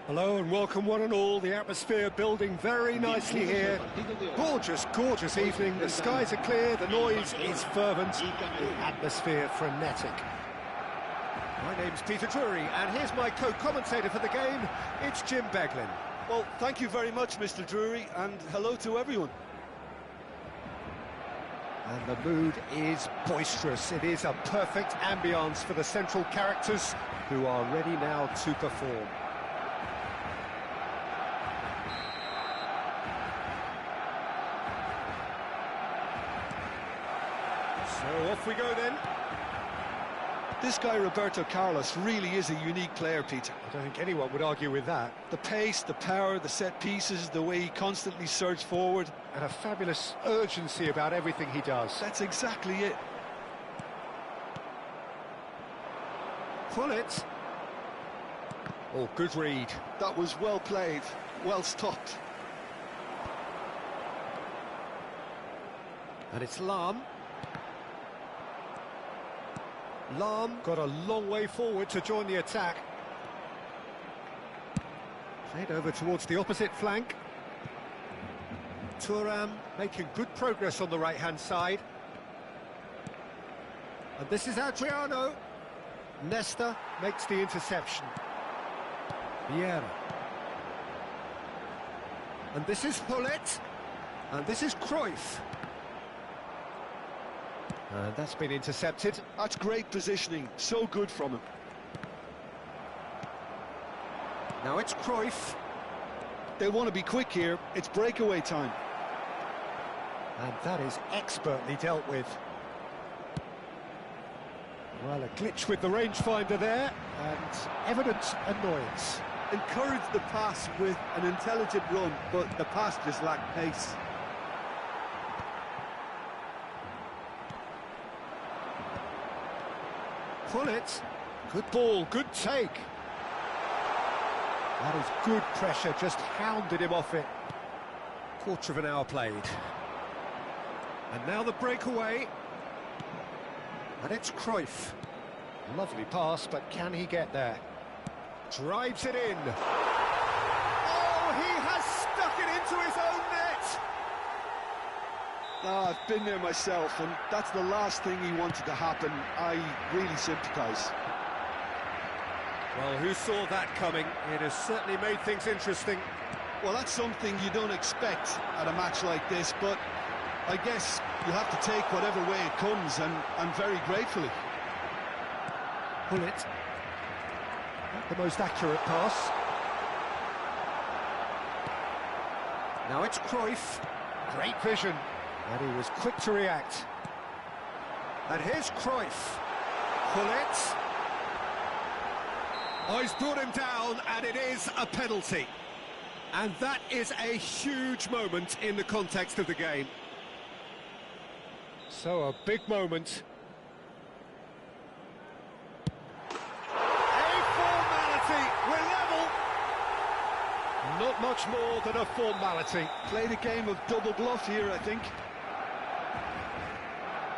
Hello and welcome one and all. The atmosphere building very nicely here. Gorgeous, gorgeous evening. The skies are clear, the noise is fervent, the atmosphere frenetic. My name's Peter Drury and here's my co-commentator for the game. It's Jim Beglin. Well, thank you very much, Mr. Drury, and hello to everyone. And the mood is boisterous. It is a perfect ambience for the central characters who are ready now to perform. So off we go then. This guy, Roberto Carlos, really is a unique player, Peter. I don't think anyone would argue with that. The pace, the power, the set pieces, the way he constantly surges forward. And a fabulous urgency about everything he does. That's exactly it. Pull it. Oh, good read. That was well played, well stopped. And it's Lahm. Lahm got a long way forward to join the attack. Played over towards the opposite flank. Thuram making good progress on the right-hand side. And this is Adriano. Nesta makes the interception. Vieira. And this is Hullet. And this is Cruyff. And that's been intercepted. That's great positioning, so good from him. Now it's Cruyff. They want to be quick here, it's breakaway time. And that is expertly dealt with. Well, a glitch with the rangefinder there, and evident annoyance. Encourage the pass with an intelligent run, but the pass just lacked pace. Pull it. Good ball, good take. That is good pressure, just hounded him off it. Quarter of an hour played. And now the breakaway. And it's Cruyff. Lovely pass, but can he get there? Drives it in. Oh, he has stuck it into his own net! I've been there myself, and that's the last thing he wanted to happen. I really sympathise. Well, who saw that coming? It has certainly made things interesting. Well, that's something you don't expect at a match like this, but I guess you have to take whatever way it comes, and very gratefully. Pull it. Not the most accurate pass. Now it's Cruyff. Great vision. And he was quick to react. And here's Cruyff. Pull it. Oh, he's brought him down, and it is a penalty. And that is a huge moment in the context of the game. So a big moment. A formality, we're level. Not much more than a formality. Played a game of double bluff here, I think.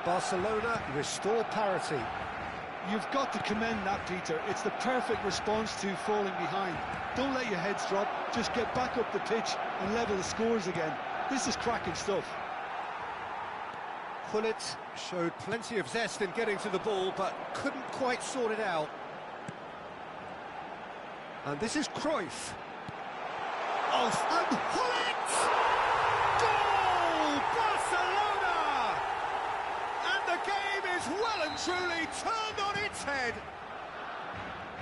Barcelona restore parity. You've got to commend that, Peter. It's the perfect response to falling behind. Don't let your heads drop, just get back up the pitch and level the scores again. This is cracking stuff. Hullet showed plenty of zest in getting to the ball, but couldn't quite sort it out. And this is Cruyff. Oh, and Hullet! Goal! Barcelona! And the game is well and truly turned on its head.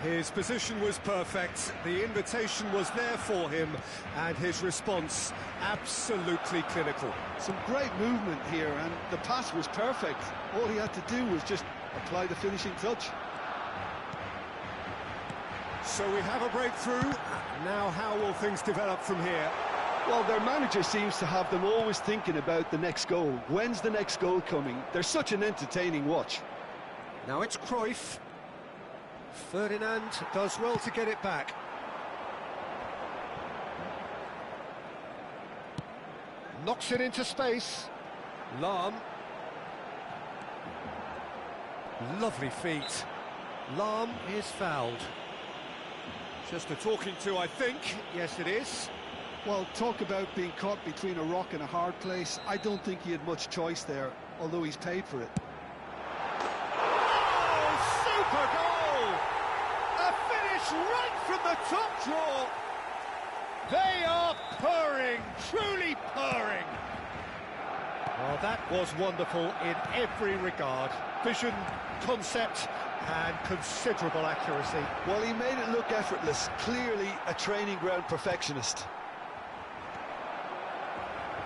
His position was perfect, the invitation was there for him, and his response absolutely clinical. Some great movement here, and the pass was perfect. All he had to do was just apply the finishing touch. So we have a breakthrough. Now how will things develop from here? Well, their manager seems to have them always thinking about the next goal. When's the next goal coming? They're such an entertaining watch. Now it's Cruyff. Ferdinand does well to get it back. Knocks it into space. Lahm. Lovely feet. Lahm is fouled. Just a talking to, I think. Yes, it is. Well, talk about being caught between a rock and a hard place. I don't think he had much choice there, although he's paid for it. Oh, super goal! A finish right from the top draw. They are purring, truly purring. Well, that was wonderful in every regard. Vision, concept, and considerable accuracy. Well, he made it look effortless. Clearly a training ground perfectionist.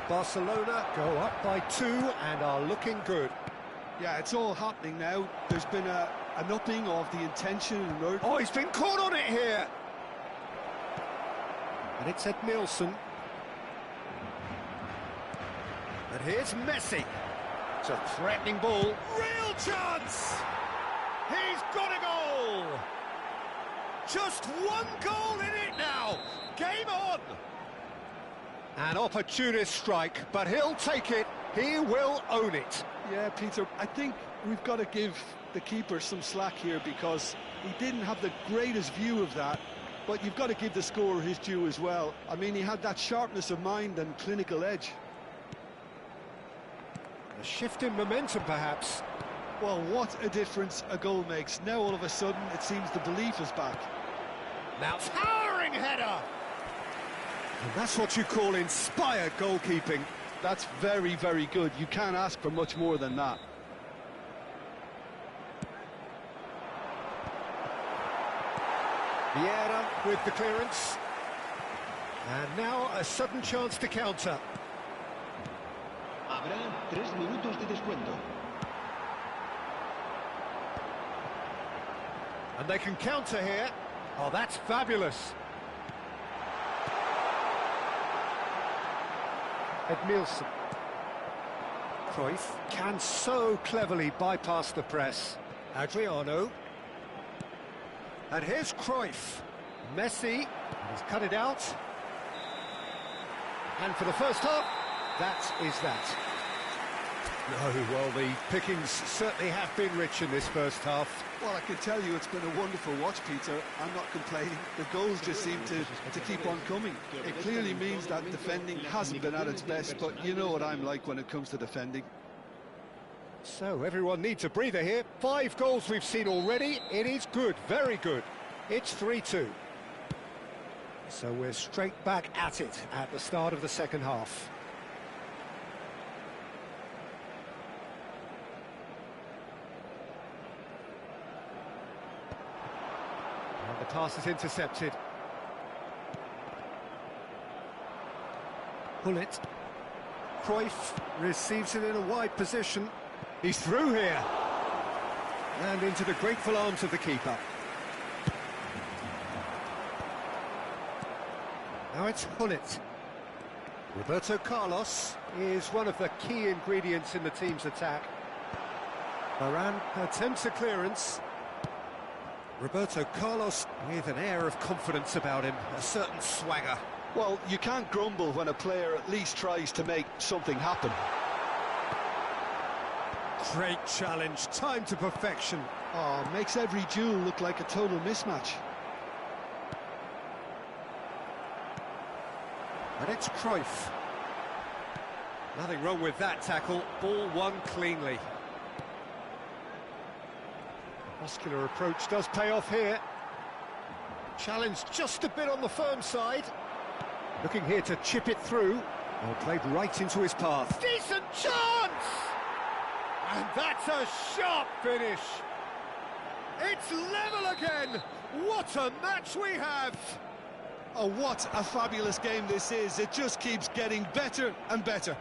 Barcelona go up by 2 and are looking good. Yeah, it's all happening now. There's been an upping of the intention and urgency. Oh, he's been caught on it here. And it's Ed Nielsen. And here's Messi. It's a threatening ball. Real chance! He's got a goal! Just one goal in it now! Game on! An opportunist strike, but he'll take it. He will own it. Yeah, Peter, I think we've got to give the keeper some slack here because he didn't have the greatest view of that, but you've got to give the scorer his due as well. I mean, he had that sharpness of mind and clinical edge. A shift in momentum, perhaps. Well, what a difference a goal makes. Now, all of a sudden, it seems the belief is back. Now, towering header! And that's what you call inspired goalkeeping. That's very, very good. You can't ask for much more than that. Vieira with the clearance. And now a sudden chance to counter. Habrá 3 minutos de descuento. And they can counter here. Oh, that's fabulous. Ed Nielsen. Cruyff can so cleverly bypass the press. Adriano. And here's Cruyff. Messi. He's cut it out. And for the first half, that is that. No, well, the pickings certainly have been rich in this first half. Well, I can tell you it's been a wonderful watch, Peter. I'm not complaining. The goals just seem to keep on coming. It clearly means that defending hasn't been at its best, but you know what I'm like when it comes to defending. So everyone needs a breather here. 5 goals we've seen already. It is good, very good. It's 3-2. So we're straight back at it at the start of the second half. And the pass is intercepted. Bullet. Cruyff receives it in a wide position. He's through here. And into the grateful arms of the keeper. Now it's Hullet. Roberto Carlos is one of the key ingredients in the team's attack. Varane attempts a clearance. Roberto Carlos with an air of confidence about him, a certain swagger. Well, you can't grumble when a player at least tries to make something happen. Great challenge, time to perfection. Oh, makes every duel look like a total mismatch. And it's Cruyff. Nothing wrong with that tackle, ball won cleanly. Muscular approach does pay off here. Challenge just a bit on the firm side. Looking here to chip it through. Well, played right into his path. Decent chance! And that's a sharp finish. It's level again. What a match we have. Oh, what a fabulous game this is. It just keeps getting better and better.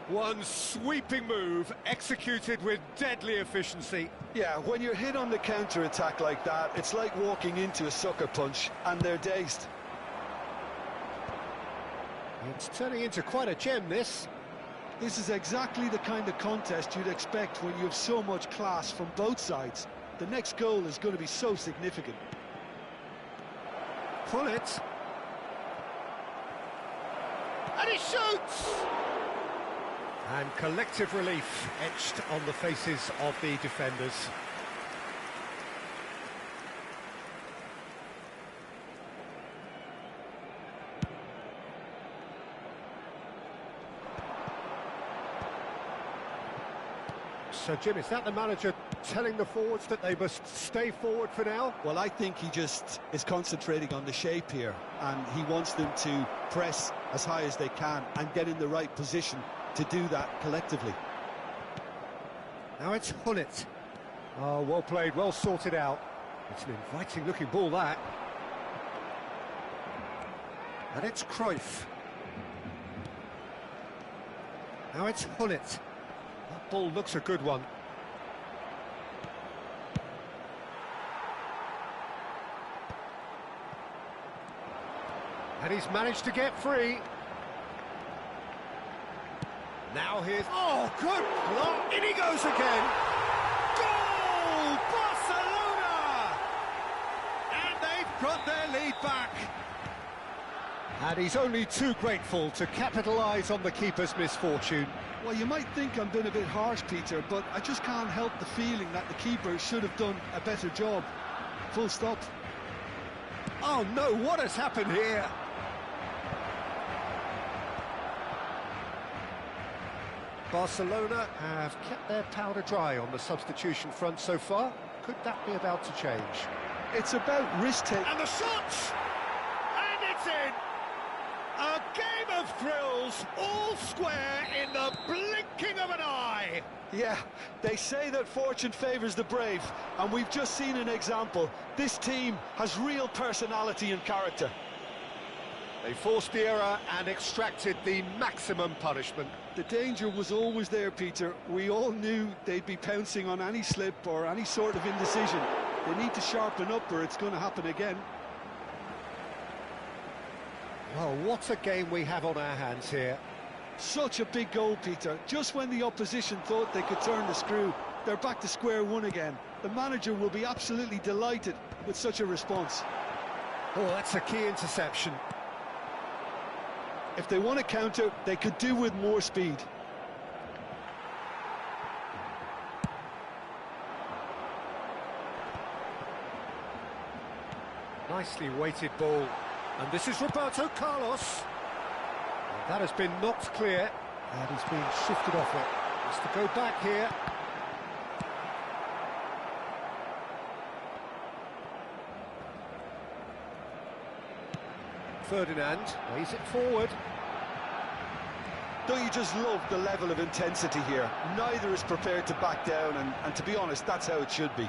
One sweeping move, executed with deadly efficiency. Yeah, when you're hit on the counter-attack like that, it's like walking into a sucker punch, and they're dazed. It's turning into quite a gem, this. This is exactly the kind of contest you'd expect when you have so much class from both sides. The next goal is going to be so significant. Pull it. And he shoots! And collective relief etched on the faces of the defenders. So, Jim, is that the manager telling the forwards that they must stay forward for now? Well, I think he just is concentrating on the shape here, and he wants them to press as high as they can and get in the right position to do that collectively. Now it's Hullet. Oh, well played, well sorted out. It's an inviting-looking ball, that. And it's Cruyff. Now it's Hullet. That ball looks a good one. And he's managed to get free. Now here's... Oh, good block! In he goes again! Goal! Barcelona! And they've got their lead back. And he's only too grateful to capitalise on the keeper's misfortune. Well, you might think I'm being a bit harsh, Peter, but I just can't help the feeling that the keeper should have done a better job. Full stop. Oh no, what has happened here? Barcelona have kept their powder dry on the substitution front so far. Could that be about to change? It's about risk-taking. And the shot! And it's in! A game of thrills, all square in the blinking of an eye! Yeah, they say that fortune favours the brave, and we've just seen an example. This team has real personality and character. They forced the error and extracted the maximum punishment. The danger was always there, Peter. We all knew they'd be pouncing on any slip or any sort of indecision. They need to sharpen up or it's going to happen again. Well, what a game we have on our hands here. Such a big goal, Peter. Just when the opposition thought they could turn the screw, they're back to square one again. The manager will be absolutely delighted with such a response. Oh, that's a key interception. If they want to counter, they could do with more speed. Nicely weighted ball. And this is Roberto Carlos. And that has been knocked clear. And he's been shifted off it. Has to go back here. Ferdinand lays it forward. Don't you just love the level of intensity here? Neither is prepared to back down, and to be honest, that's how it should be.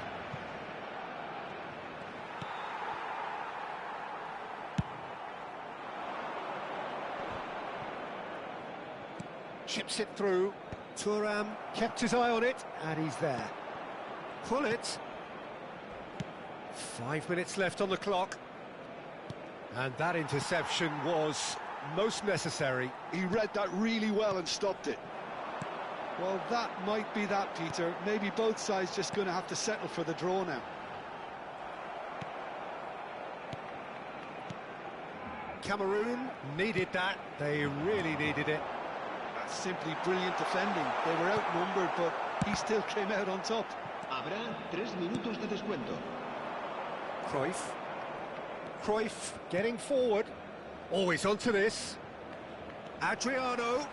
Chips it through. Thuram kept his eye on it, and he's there. Pull it. 5 minutes left on the clock. And that interception was most necessary. He read that really well and stopped it. Well, that might be that, Peter. Maybe both sides just going to have to settle for the draw now. Cameroon needed that. They really needed it. That's simply brilliant defending. They were outnumbered, but he still came out on top. Habrá 3 minutos de descuento. Cruyff. Cruyff getting forward. Always onto this. Adriano.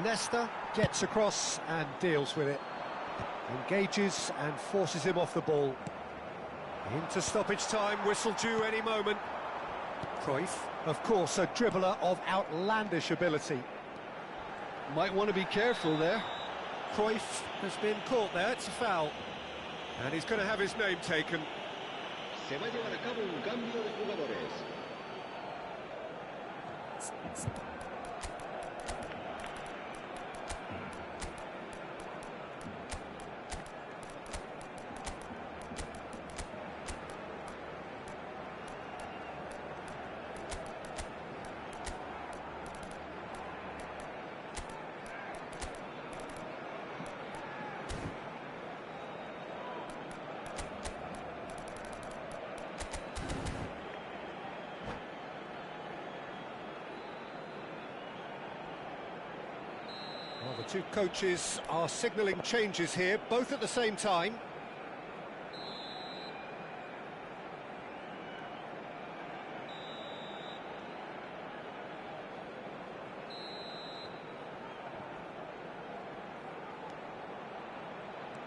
Nesta gets across and deals with it. Engages and forces him off the ball. Into stoppage time, whistle due any moment. Cruyff, of course, a dribbler of outlandish ability. Might want to be careful there. Cruyff has been caught there, it's a foul. And he's going to have his name taken. Se va a llevar a cabo un cambio de jugadores. Well, the two coaches are signalling changes here, both at the same time.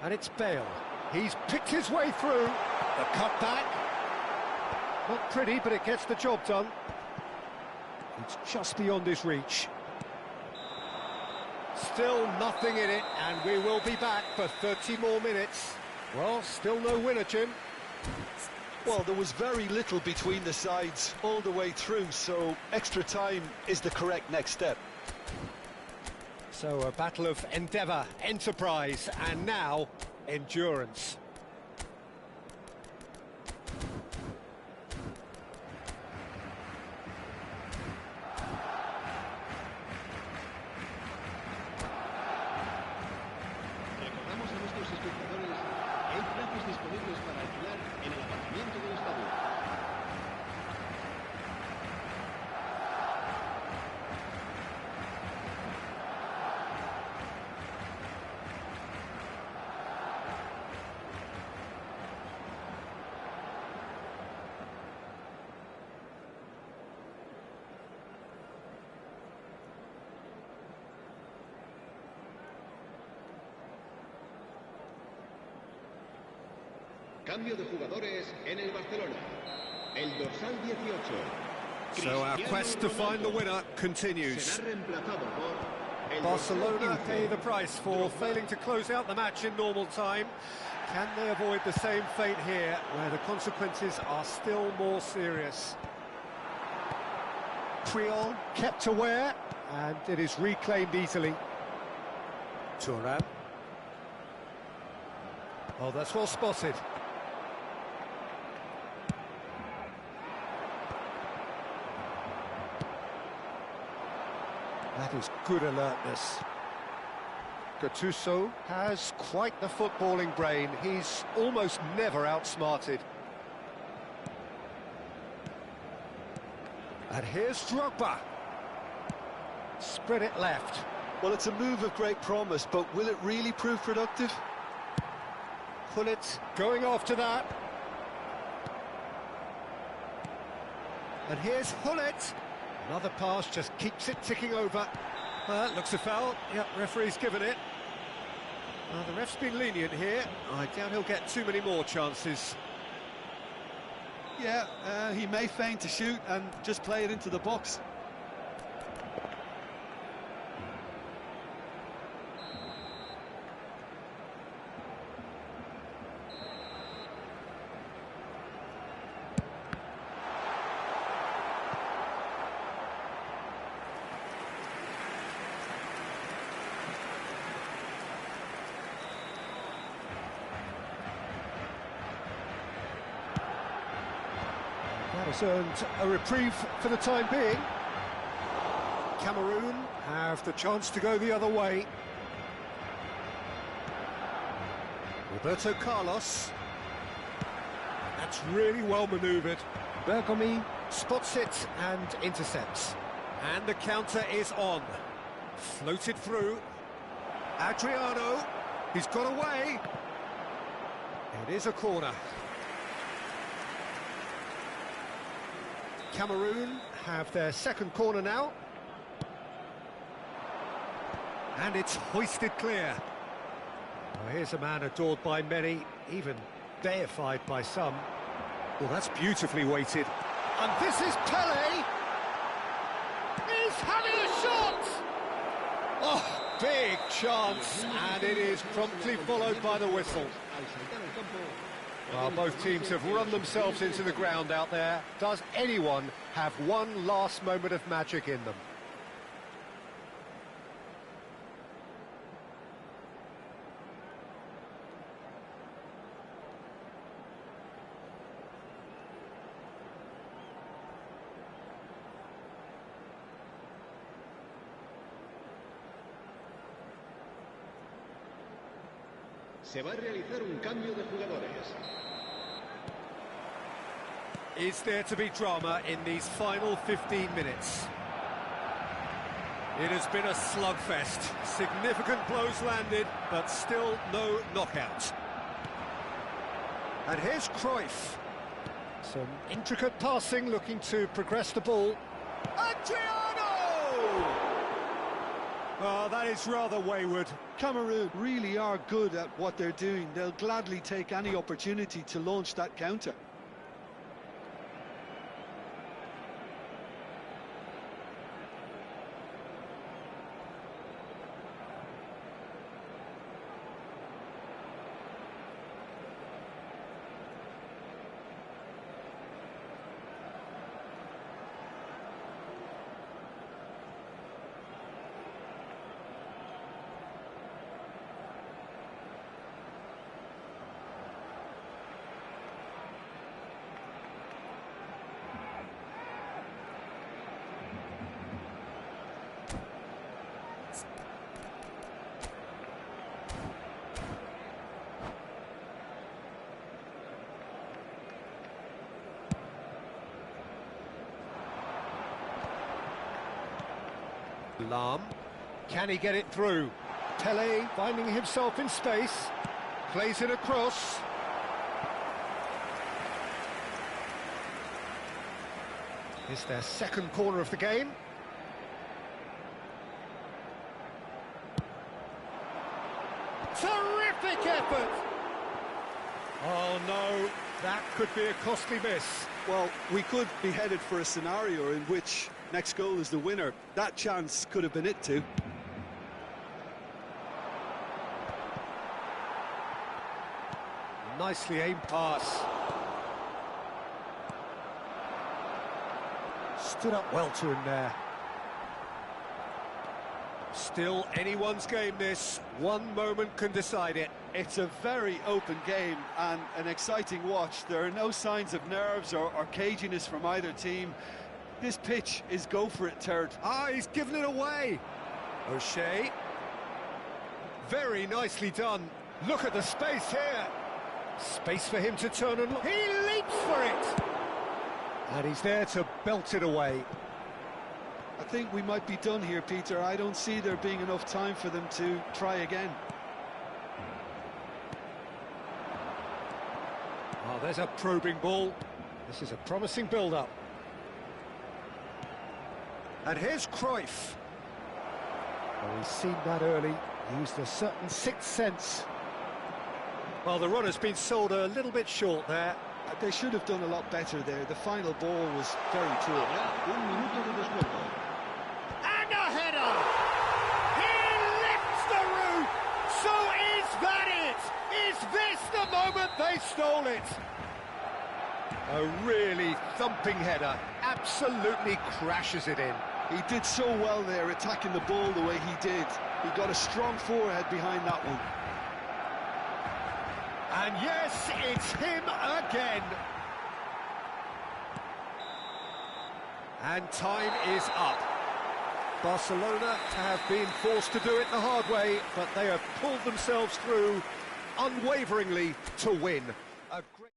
And it's Bale. He's picked his way through. The cutback. Not pretty, but it gets the job done. It's just beyond his reach. Still nothing in it, and we will be back for 30 more minutes. Well, still no winner, Jim. Well, there was very little between the sides all the way through, so extra time is the correct next step. So a battle of endeavour, enterprise, and now endurance. Recordamos a nuestros espectadores que hay plazas disponibles para alquilar en el aparcamiento del estadio. Cambio de jugadores en el Barcelona. El dorsal 18. So our quest to find the winner continues. Será reemplazado por el Barcelona dorsal pay 15. the price for failing to close out the match in normal time. Can they avoid the same fate here, where the consequences are still more serious? Creole kept aware, and it is reclaimed easily. Thuram. Oh, that's well spotted. That is good alertness. Gattuso has quite the footballing brain. He's almost never outsmarted. And here's Drogba. Spread it left. Well, it's a move of great promise, but will it really prove productive? Pullet going after that. And here's Hullet. Another pass just keeps it ticking over. Looks a foul. Yep, referee's given it. The ref's been lenient here. I doubt he'll get too many more chances. Yeah, he may feign to shoot and just play it into the box. That has earned a reprieve for the time being. Cameroon have the chance to go the other way. Roberto Carlos. That's really well manoeuvred. Bergomi spots it and intercepts. And the counter is on. Floated through. Adriano. He's got away. It is a corner. Cameroon have their second corner now. And it's hoisted clear. Well, here's a man adored by many, even deified by some. Well, that's beautifully weighted. And this is Pele! He's having a shot! Oh, big chance, and it is promptly followed by the whistle. Al saltar al campo, Well, both teams have run themselves into the ground out there. Does anyone have one last moment of magic in them? se va a realizar un cambio de jugadores. Is there to be drama in these final 15 minutes? It has been a slugfest. Significant blows landed, but still no knockout. And here's Cruyff. Some intricate passing, looking to progress the ball. Adriano! Oh, that is rather wayward. Cameroon really are good at what they're doing. They'll gladly take any opportunity to launch that counter. Lam, can he get it through? Tele finding himself in space, plays it across. It's their second corner of the game. Terrific effort! Oh no, that could be a costly miss. Well, we could be headed for a scenario in which next goal is the winner. That chance could have been it too. Nicely aimed pass. Stood up well to him there. Still anyone's game this. One moment can decide it. It's a very open game and an exciting watch. There are no signs of nerves or caginess from either team. This pitch is go for it turd. Ah, he's given it away. O'Shea. Very nicely done. Look at the space here. Space for him to turn and look. He leaps for it. And he's there to belt it away. I think we might be done here, Peter. I don't see there being enough time for them to try again. Oh, there's a probing ball. This is a promising build-up. And here's Cruyff. Well, he's seen that early, used a certain sixth sense. Well, the run has been sold a little bit short there. They should have done a lot better there. The final ball was very poor. Ya, 1 minuto de descuento. And a header! He lifts the roof! So is that it? Is this the moment they stole it? A really thumping header, absolutely crashes it in. He did so well there, attacking the ball the way he did. He got a strong forehead behind that one. And yes, it's him again. And time is up. Barcelona have been forced to do it the hard way, but they have pulled themselves through unwaveringly to win. A great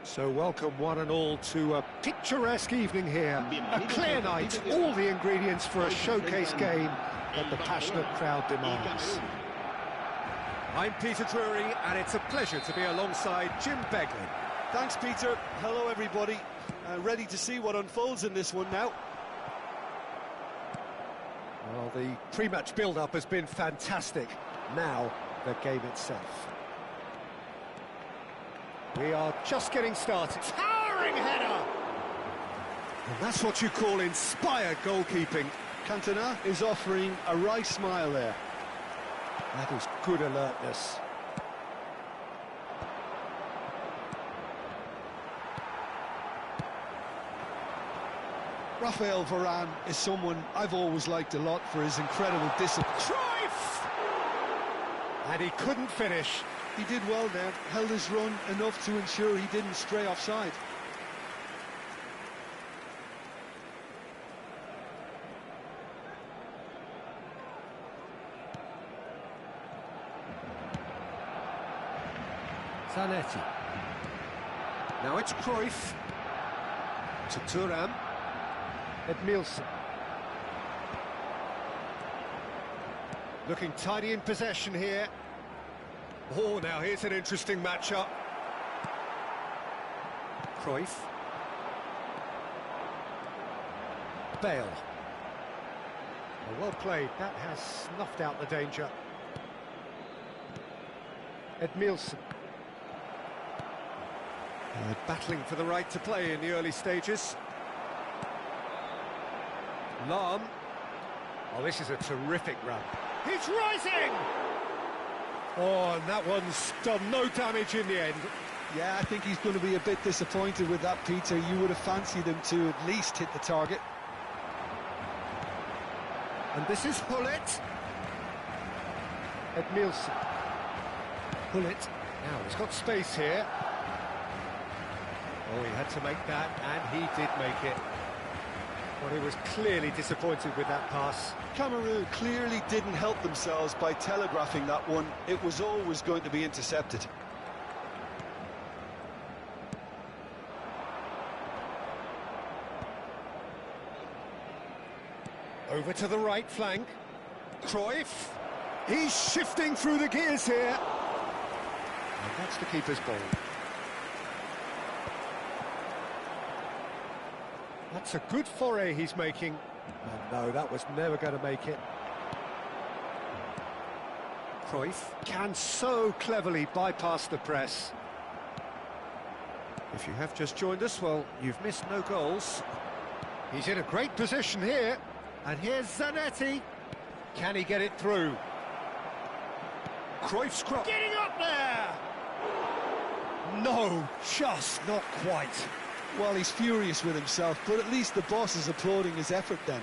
So welcome one and all to a picturesque evening here. A clear night, all the ingredients for a showcase game that the passionate crowd demands. I'm Peter Drury, and it's a pleasure to be alongside Jim Beglin. Thanks, Peter. Hello, everybody. Ready to see what unfolds in this one now. Well, the pre-match build-up has been fantastic. Now, the game itself. We are just getting started. Towering header! And that's what you call inspired goalkeeping. Cantona is offering a wry smile there. That is good alertness. Rafael Varane is someone I've always liked a lot for his incredible discipline. Cruyff! And he couldn't finish. He did well there, held his run enough to ensure he didn't stray offside. Zanetti. Now it's Cruyff. To Thuram. Edmilson. Looking tidy in possession here. Oh, now here's an interesting matchup. Cruyff. Bale. Well played, that has snuffed out the danger. Edmilson. Battling for the right to play in the early stages. Lahm. Oh, this is a terrific run. He's rising! Oh, and that one's done no damage in the end. Yeah, I think he's going to be a bit disappointed with that, Peter. You would have fancied him to at least hit the target. And this is Hullet. Edmilson. Hullet. Now, he's got space here. Oh, he had to make that, and he did make it. Well, he was clearly disappointed with that pass. Cameroon clearly didn't help themselves by telegraphing that one. It was always going to be intercepted. Over to the right flank. Cruyff. He's shifting through the gears here. And that's the keeper's ball. That's a good foray he's making. And no, that was never going to make it. Cruyff can so cleverly bypass the press. If you have just joined us, well, you've missed no goals. He's in a great position here. And here's Zanetti. Can he get it through? Cruyff's cross. Getting up there! No, just not quite. Well, he's furious with himself, but at least the boss is applauding his effort then.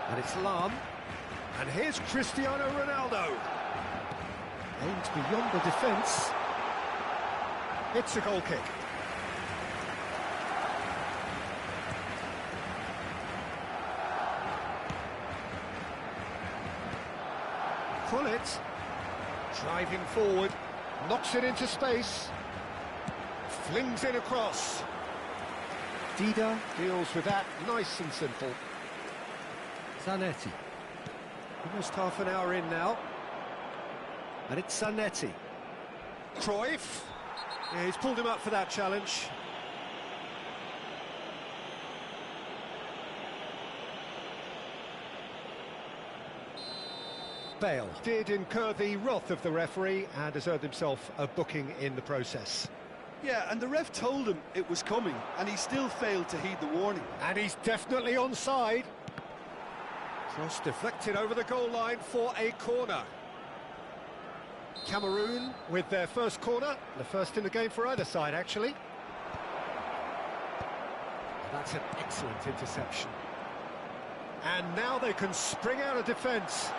And it's Lahm. And here's Cristiano Ronaldo. Aimed beyond the defence. It's a goal kick. Hullet, driving forward, knocks it into space, flings it across. Dida deals with that, nice and simple. Zanetti, almost half an hour in now, and it's Zanetti. Cruyff, yeah, he's pulled him up for that challenge. Bale did incur the wrath of the referee and has earned himself a booking in the process. Yeah, and the ref told him it was coming, and he still failed to heed the warning. And he's definitely onside. Cross deflected over the goal line for a corner. Cameroon with their first corner, the first in the game for either side, actually. That's an excellent interception. And now they can spring out of defence.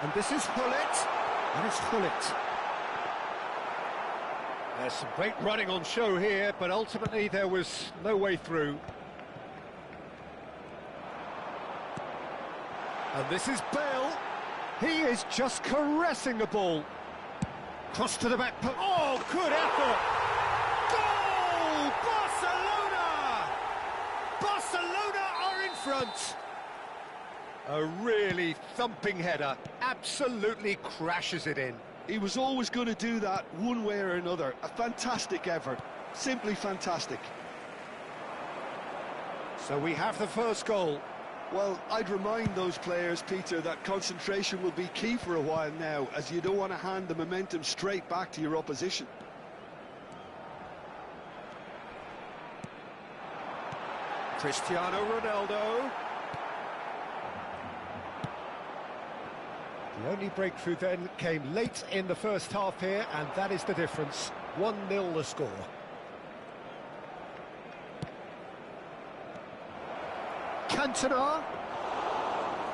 And this is Hullet, and it's Hullet. There's some great running on show here, but ultimately there was no way through. And this is Bale. He is just caressing the ball. Cross to the back post. Oh, good effort! Goal! Barcelona! Barcelona are in front. A really thumping header. Absolutely crashes it in. He was always going to do that one way or another. A fantastic effort. Simply fantastic. So we have the first goal. Well, I'd remind those players, Peter, that concentration will be key for a while now, as you don't want to hand the momentum straight back to your opposition. Cristiano Ronaldo. The only breakthrough then came late in the first half here, and that is the difference. 1-0 the score. Cantona.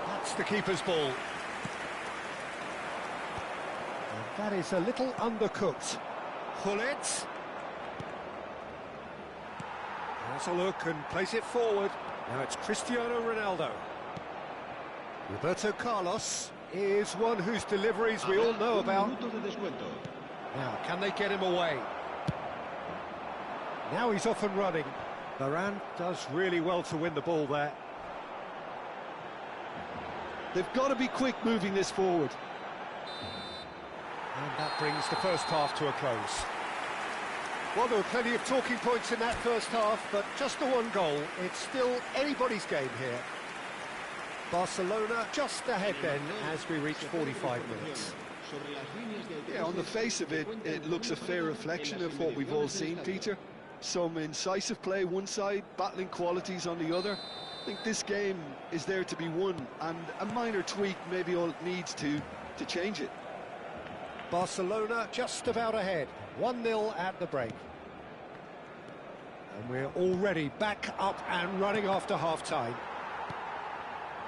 That's the keeper's ball. And that is a little undercooked. Hullet. Has a look and plays it forward. Now it's Cristiano Ronaldo. Roberto Carlos is one whose deliveries we all know about. Now, can they get him away? Now he's off and running. Varane does really well to win the ball there. They've got to be quick moving this forward. And that brings the first half to a close. Well, there were plenty of talking points in that first half, but just the one goal. It's still anybody's game here. Barcelona just ahead then as we reach 45 minutes. Yeah, on the face of it, it looks a fair reflection of what we've all seen, Peter. Some incisive play one side, battling qualities on the other. I think this game is there to be won, and a minor tweak maybe all it needs to change it. Barcelona just about ahead, 1-0 at the break. And we're already back up and running after half-time.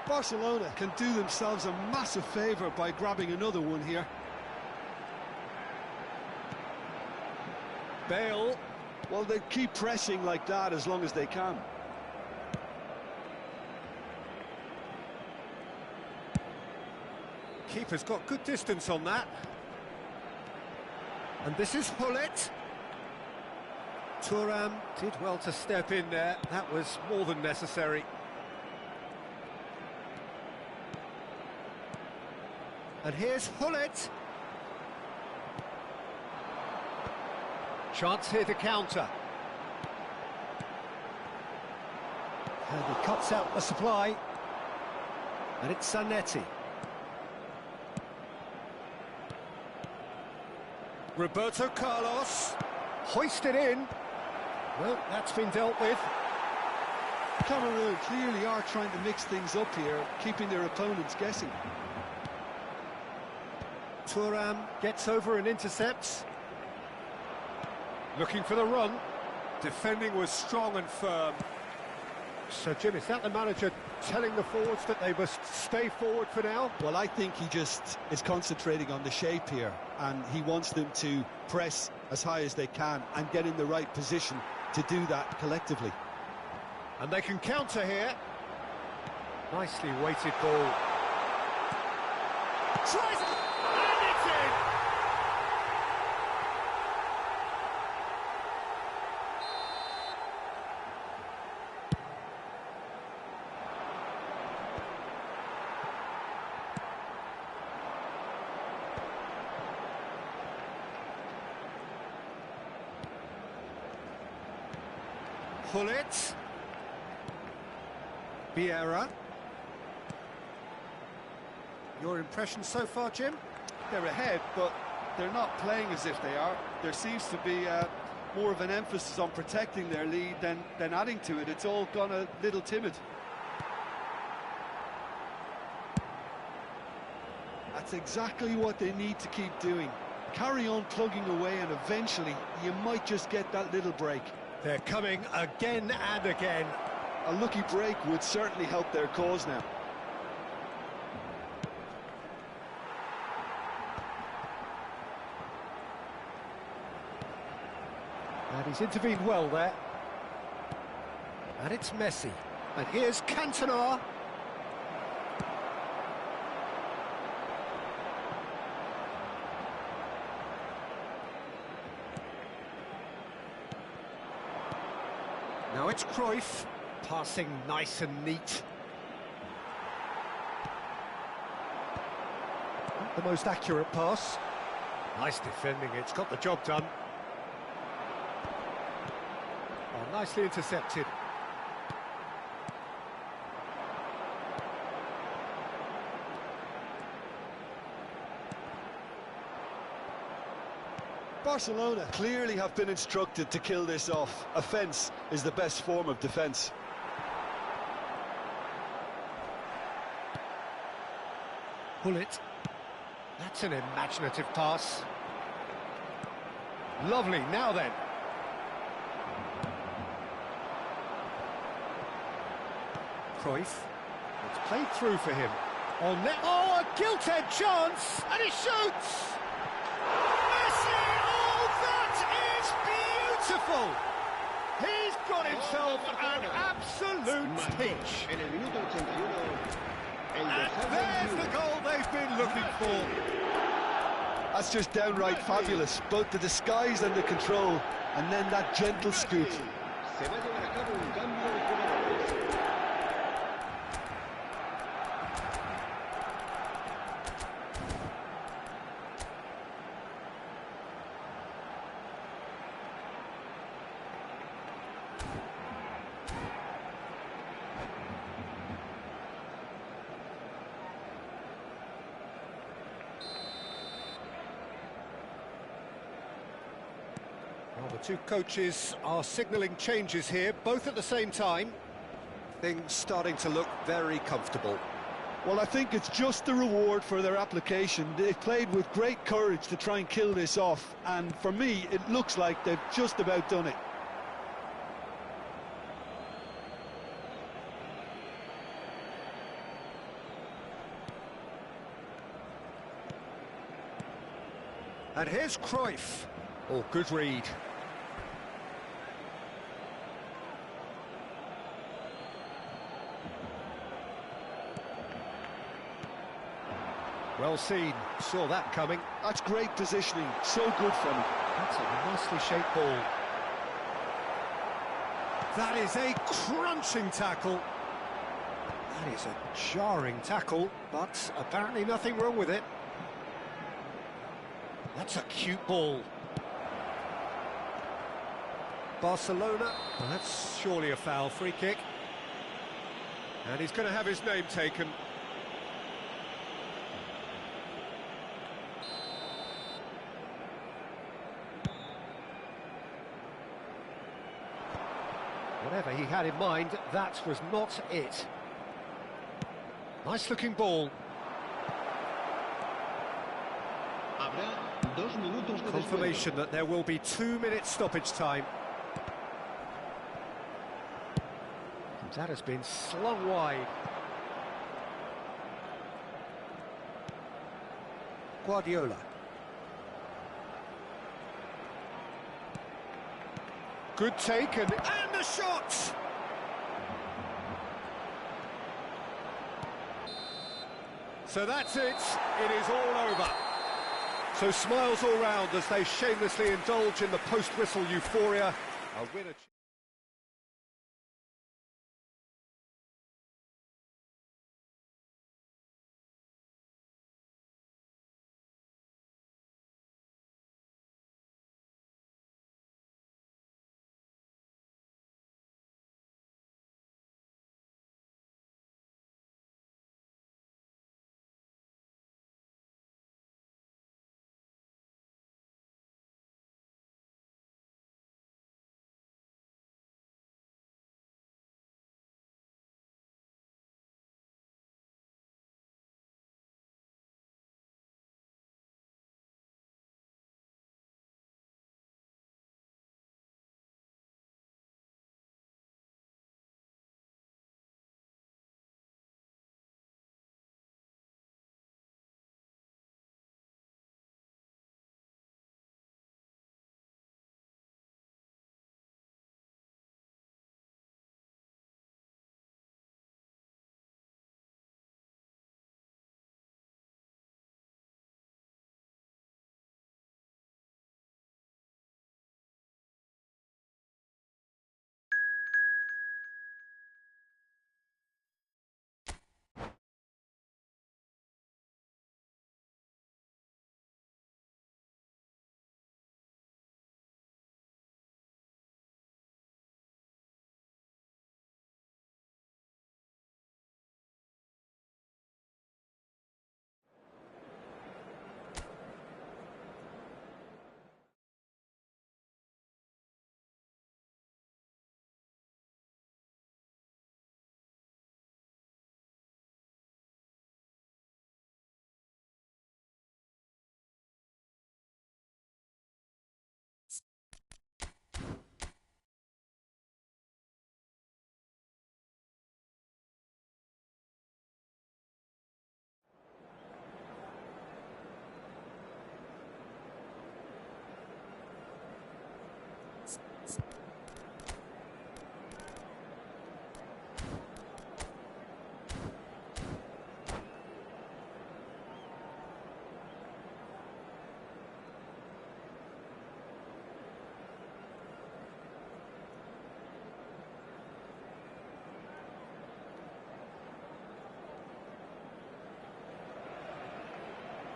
Barcelona can do themselves a massive favour by grabbing another one here. Bale. Well, they keep pressing like that as long as they can. Keeper's got good distance on that. And this is Hullet. Thuram did well to step in there. That was more than necessary. And here's Hullet. Chance here to counter. And he cuts out the supply. And it's Zanetti. Roberto Carlos. Hoisted in. Well, that's been dealt with. Cameroon clearly are trying to mix things up here, keeping their opponents guessing. Thuram gets over and intercepts. Looking for the run. Defending was strong and firm. So, Jim, is that the manager telling the forwards that they must stay forward for now? Well, I think he just is concentrating on the shape here, and he wants them to press as high as they can and get in the right position to do that collectively. And they can counter here. Nicely weighted ball. Tries it, and it's in! Hullet. Vieira. Your impression so far, Jim? They're ahead, but they're not playing as if they are. There seems to be more of an emphasis on protecting their lead than adding to it. It's all gone a little timid. That's exactly what they need to keep doing. Carry on plugging away, and eventually you might just get that little break. They're coming again and again. A lucky break would certainly help their cause now. And he's intervened well there. And it's Messi. And here's Cantona. Now it's Cruyff, passing nice and neat. Not the most accurate pass. Nice defending, it's got the job done. Oh, nicely intercepted. Barcelona clearly have been instructed to kill this off. Offence is the best form of defence. Pull it. That's an imaginative pass. Lovely, now then. Cruyff. It's played through for him. On net. Oh, a gilt-edged chance! And he shoots! Messi! Oh, that is beautiful! He's got himself an absolute peach. En el minuto 81, And there's the goal they've been looking for. That's just downright fabulous. Both the disguise and the control, and then that gentle scoop. se va a llevar a cabo un cambio de jugadores. Well, the two coaches are signalling changes here, both at the same time. Things starting to look very comfortable. Well, I think it's just the reward for their application. They've played with great courage to try and kill this off, and for me, it looks like they've just about done it. And here's Cruyff. Oh, good read. Well seen, saw that coming. That's great positioning, so good from him. That's a nicely shaped ball. That is a crunching tackle. That is a jarring tackle, but apparently nothing wrong with it. That's a cute ball. Barcelona, well, that's surely a foul, free kick. And he's going to have his name taken. Whatever he had in mind, that was not it. Nice looking ball. Habrá 2 minutos de Confirmation that there will be 2 minutes stoppage time. That has been slung wide. Guardiola. Good take and the shot! So that's it. It is all over. So smiles all round as they shamelessly indulge in the post-whistle euphoria. A winner.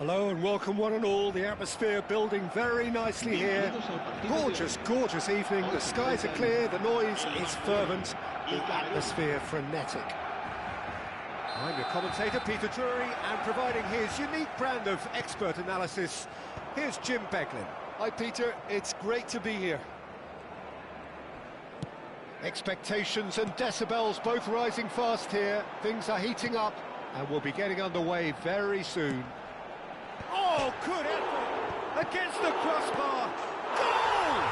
Hello and welcome one and all. The atmosphere building very nicely here. Gorgeous, gorgeous evening. The skies are clear, the noise is fervent, the atmosphere frenetic. I'm your commentator, Peter Drury, and providing his unique brand of expert analysis, here's Jim Beglin. Hi Peter, it's great to be here. Expectations and decibels both rising fast here. Things are heating up and we'll be getting underway very soon. Oh, good effort against the crossbar. Goal!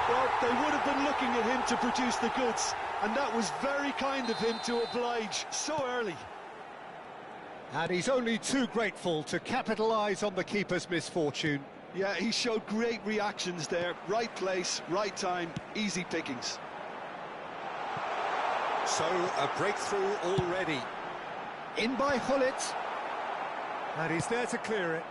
Well, they would have been looking at him to produce the goods, and that was very kind of him to oblige so early. And he's only too grateful to capitalise on the keeper's misfortune. Yeah, he showed great reactions there. Right place, right time, easy pickings. So, a breakthrough already. In by Gullit. And he's there to clear it.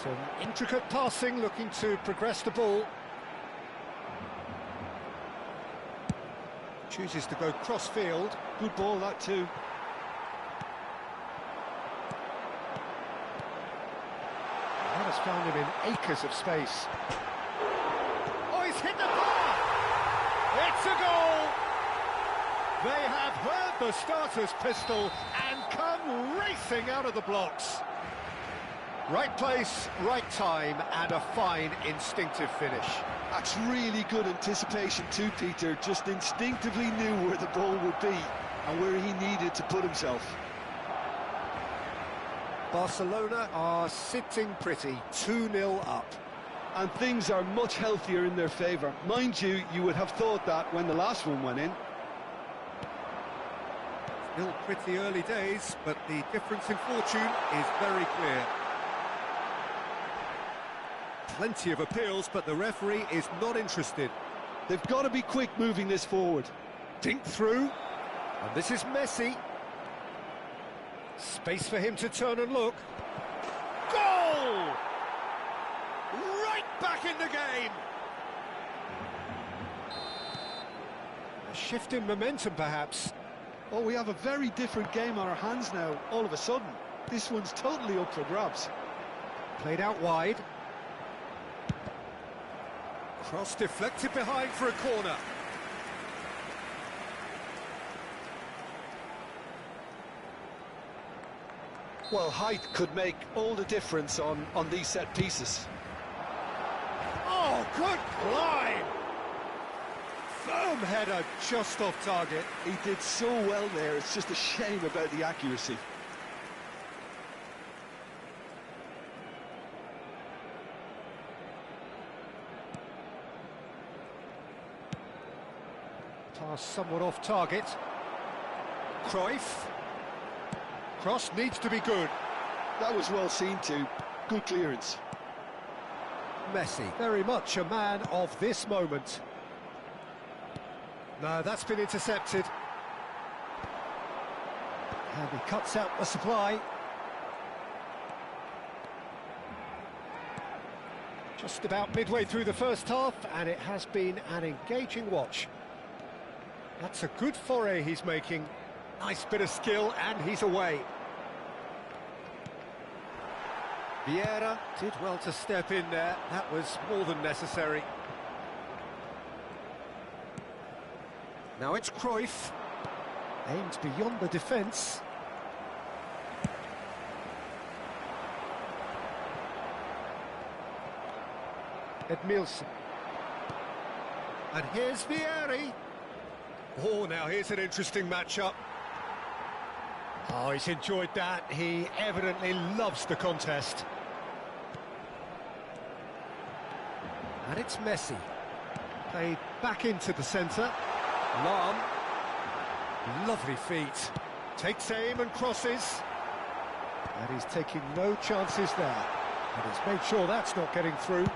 Some intricate passing, looking to progress the ball. Chooses to go cross-field. Good ball, that too. That has found him in acres of space. Oh, he's hit the bar! It's a goal! They have heard the starter's pistol and come racing out of the blocks. Right place, right time, and a fine instinctive finish. That's really good anticipation too, Peter. Just instinctively knew where the ball would be and where he needed to put himself. Barcelona are sitting pretty, 2-0 up. And things are much healthier in their favour. Mind you, you would have thought that when the last one went in. Still pretty early days, but the difference in fortune is very clear. Plenty of appeals, but the referee is not interested. They've got to be quick moving this forward. Dink through, and this is Messi. Space for him to turn and look. Goal! Right back in the game! A shift in momentum, perhaps. Oh, we have a very different game on our hands now, all of a sudden. This one's totally up for grabs. Played out wide. Cross deflected behind for a corner. Well, height could make all the difference on these set pieces. Oh, good climb! Firm header just off target. He did so well there, it's just a shame about the accuracy. Pass somewhat off target. Cruyff. Cross needs to be good. That was well seen too. Good clearance. Messi, very much a man of this moment. No, that's been intercepted. And he cuts out the supply. Just about midway through the first half, and it has been an engaging watch. That's a good foray he's making. Nice bit of skill, and he's away. Vieira did well to step in there. That was more than necessary. Now it's Cruyff. Aims beyond the defence. Edmilson. And here's Vieira. Oh, now here's an interesting matchup. Oh, he's enjoyed that. He evidently loves the contest. And it's Messi. Played back into the centre. Lam. Lovely feet. Takes aim and crosses. And he's taking no chances there. And he's made sure that's not getting through.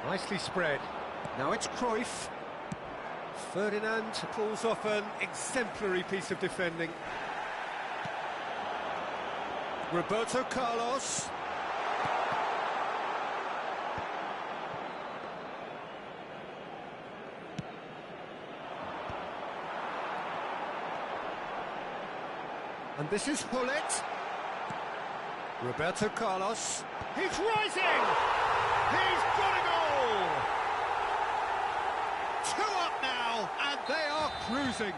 Nicely spread. Now it's Cruyff. Ferdinand pulls off an exemplary piece of defending. Roberto Carlos. And this is Hullet. Roberto Carlos. He's rising! He's got a goal! 2 up now, and they are cruising.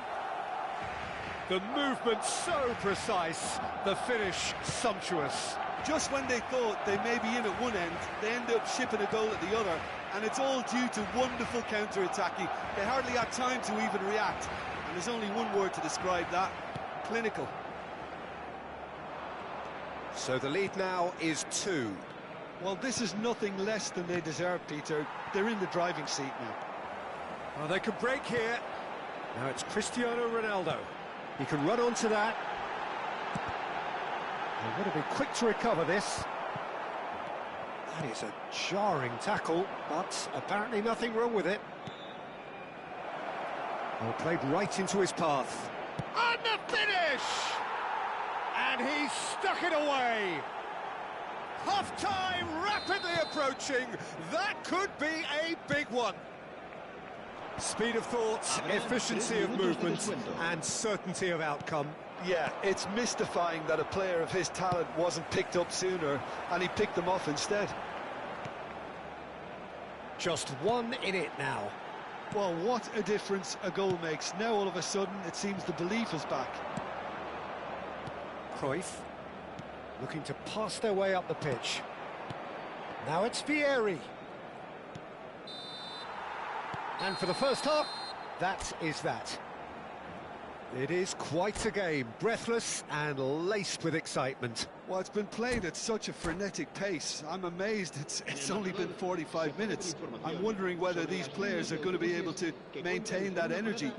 The movement so precise, the finish sumptuous. Just when they thought they may be in at one end, they end up shipping a goal at the other, and it's all due to wonderful counter-attacking. They hardly had time to even react, and there's only one word to describe that: clinical. So the lead now is 2. Well, this is nothing less than they deserve, Peter. They're in the driving seat now. Well, they could break here. Now it's Cristiano Ronaldo. He can run onto that. They're going to be quick to recover this. That is a jarring tackle, but apparently nothing wrong with it. Well, played right into his path. And the finish! And he stuck it away. Half-time rapidly approaching. That could be a big one. Speed of thought, efficiency of movement, and certainty of outcome. Yeah, it's mystifying that a player of his talent wasn't picked up sooner, and he picked them off instead. Just 1 in it now. Well, what a difference a goal makes. Now all of a sudden it seems the belief is back. Cruyff looking to pass their way up the pitch. Now it's Vieri. And for the first half, that is that. It is quite a game, breathless and laced with excitement. Well, it's been played at such a frenetic pace. I'm amazed it's only been 45 minutes. I'm wondering whether these players are going to be able to maintain that energy.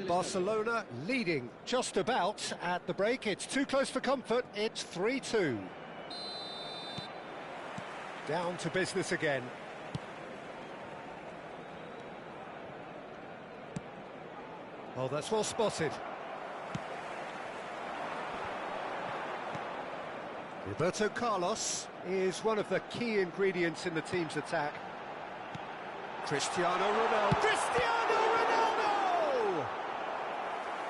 Barcelona leading just about at the break. It's too close for comfort. It's 3-2. Down to business again. Oh, that's well spotted. Roberto Carlos is one of the key ingredients in the team's attack. Cristiano Ronaldo. Cristiano Ronaldo!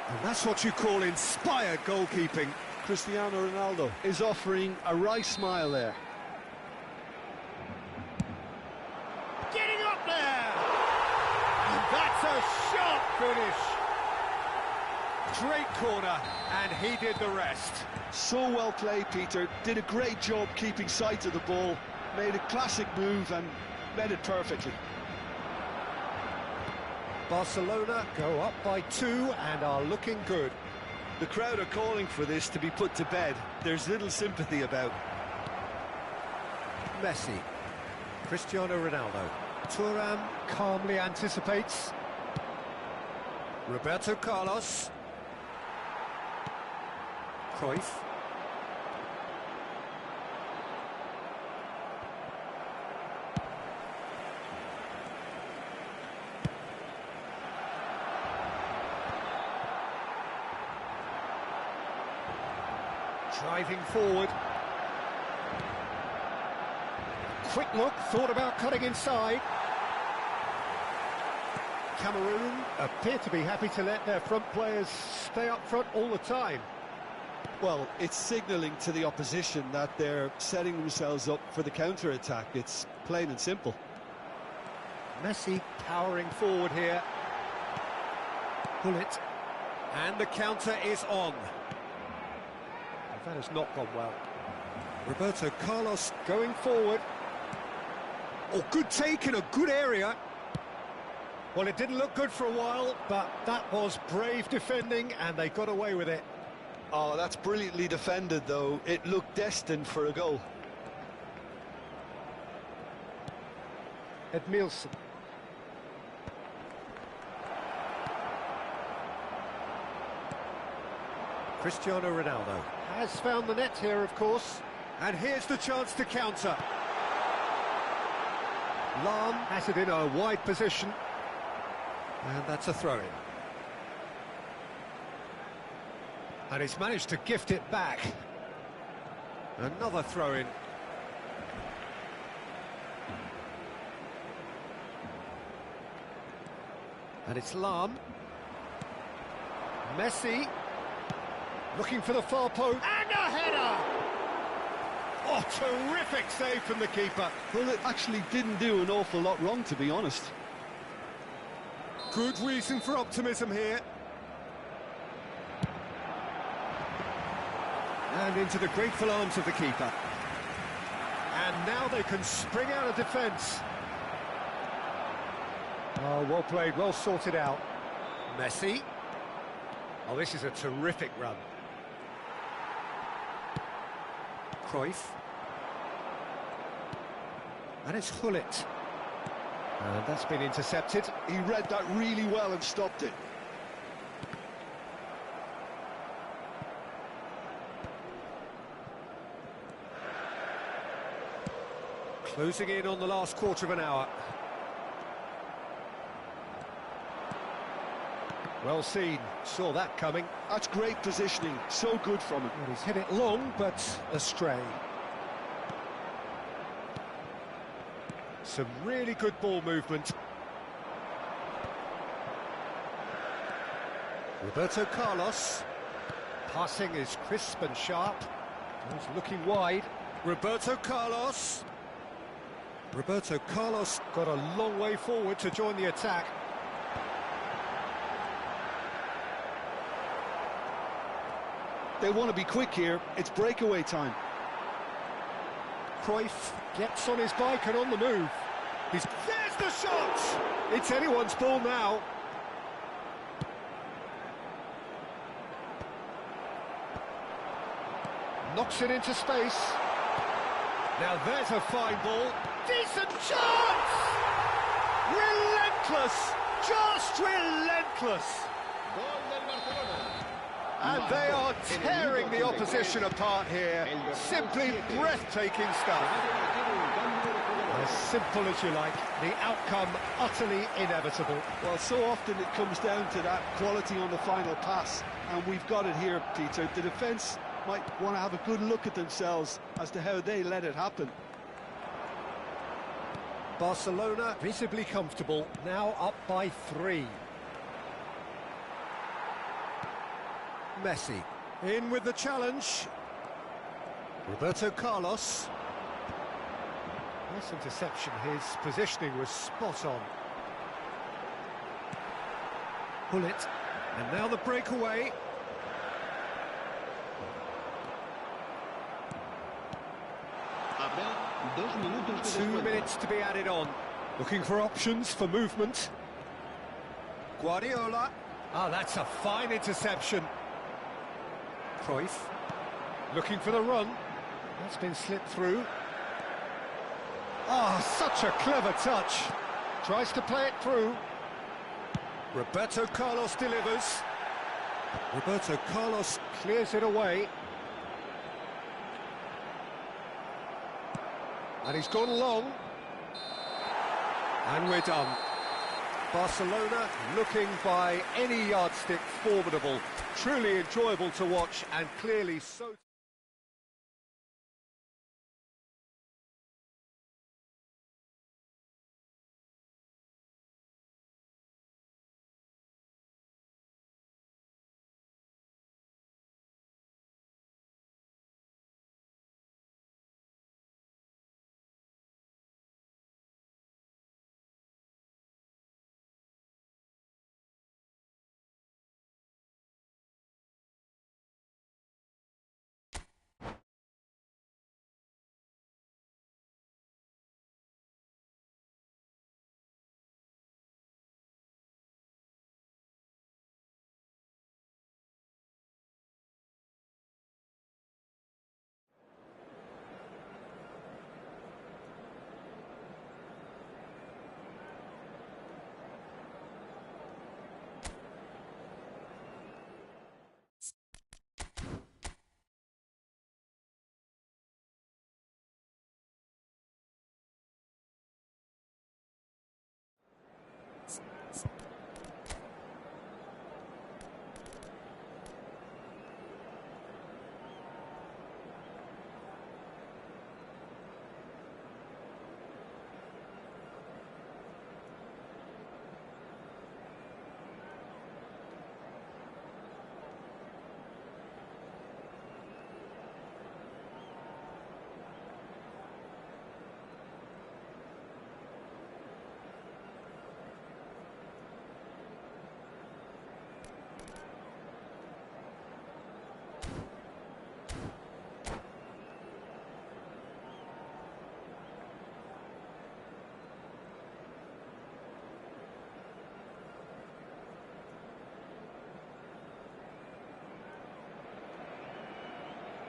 And that's what you call inspired goalkeeping. Cristiano Ronaldo is offering a wry smile there. Getting up there! And that's a sharp finish. Great corner, and he did the rest. So well played, Peter. Did a great job keeping sight of the ball. Made a classic move and read it perfectly. Barcelona go up by 2 and are looking good. The crowd are calling for this to be put to bed. There's little sympathy about. Messi. Cristiano Ronaldo. Thuram calmly anticipates. Roberto Carlos. Cruyff. Driving forward. Quick look, thought about cutting inside. Cameroon appear to be happy to let their front players stay up front all the time. Well, it's signalling to the opposition that they're setting themselves up for the counter-attack. It's plain and simple. Messi powering forward here. Hullet. And the counter is on. That has not gone well. Roberto Carlos going forward. Oh, good take in a good area. Well, it didn't look good for a while, but that was brave defending, and they got away with it. Oh, that's brilliantly defended, though. It looked destined for a goal. Edmilson. Cristiano Ronaldo has found the net here, of course. And here's the chance to counter. Lahm has it in a wide position. And that's a throw-in. And he's managed to gift it back. Another throw-in. And it's Lahm. Messi. Looking for the far post. And a header! Oh, terrific save from the keeper. Well, it actually didn't do an awful lot wrong, to be honest. Good reason for optimism here. And into the grateful arms of the keeper. And now they can spring out of defence. Oh, well played, well sorted out. Messi. Oh, this is a terrific run. Cruyff. And it's Hullet. And that's been intercepted. He read that really well and stopped it. Closing in on the last quarter of an hour. Well seen, saw that coming. That's great positioning, so good from him. Well, he's hit it long, but astray. Some really good ball movement. Roberto Carlos. Passing is crisp and sharp. He's looking wide. Roberto Carlos. Roberto Carlos got a long way forward to join the attack. They want to be quick here. It's breakaway time. Cruyff gets on his bike and on the move. There's the shot! It's anyone's ball now. Knocks it into space. Now there's a fine ball. Decent chance! Relentless! Just relentless! Gol del Barcelona. And they are tearing the opposition apart here. Simply breathtaking stuff. As simple as you like, the outcome utterly inevitable. Well, so often it comes down to that quality on the final pass, and we've got it here, Peter. The defence might want to have a good look at themselves as to how they let it happen. Barcelona visibly comfortable, now up by 3. Messi in with the challenge. Roberto Carlos. Nice interception, his positioning was spot on. Hullet, and now the breakaway. Habrá 2 minutos de 2 descuento. minutes to be added on. Looking for options for movement. Guardiola. Ah, that's a fine interception. Cruyff. Looking for the run. That's been slipped through. Ah, such a clever touch. Tries to play it through. Roberto Carlos delivers. Roberto Carlos clears it away. And he's gone long. And we're done. Barcelona looking by any yardstick formidable. Truly enjoyable to watch and clearly so...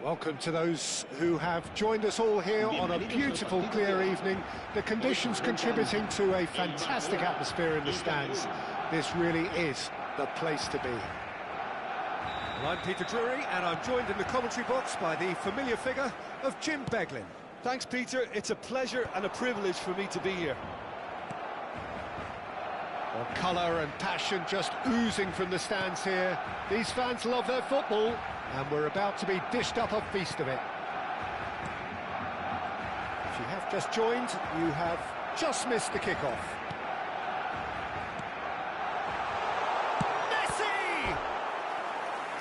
Welcome to those who have joined us all here on a beautiful, clear evening. The conditions contributing to a fantastic atmosphere in the stands. This really is the place to be. Well, I'm Peter Drury, and I'm joined in the commentary box by the familiar figure of Jim Beglin. Thanks, Peter. It's a pleasure and a privilege for me to be here. Well, colour and passion just oozing from the stands here. These fans love their football, and we're about to be dished up a feast of it. If you have just joined, you have just missed the kickoff. Messi!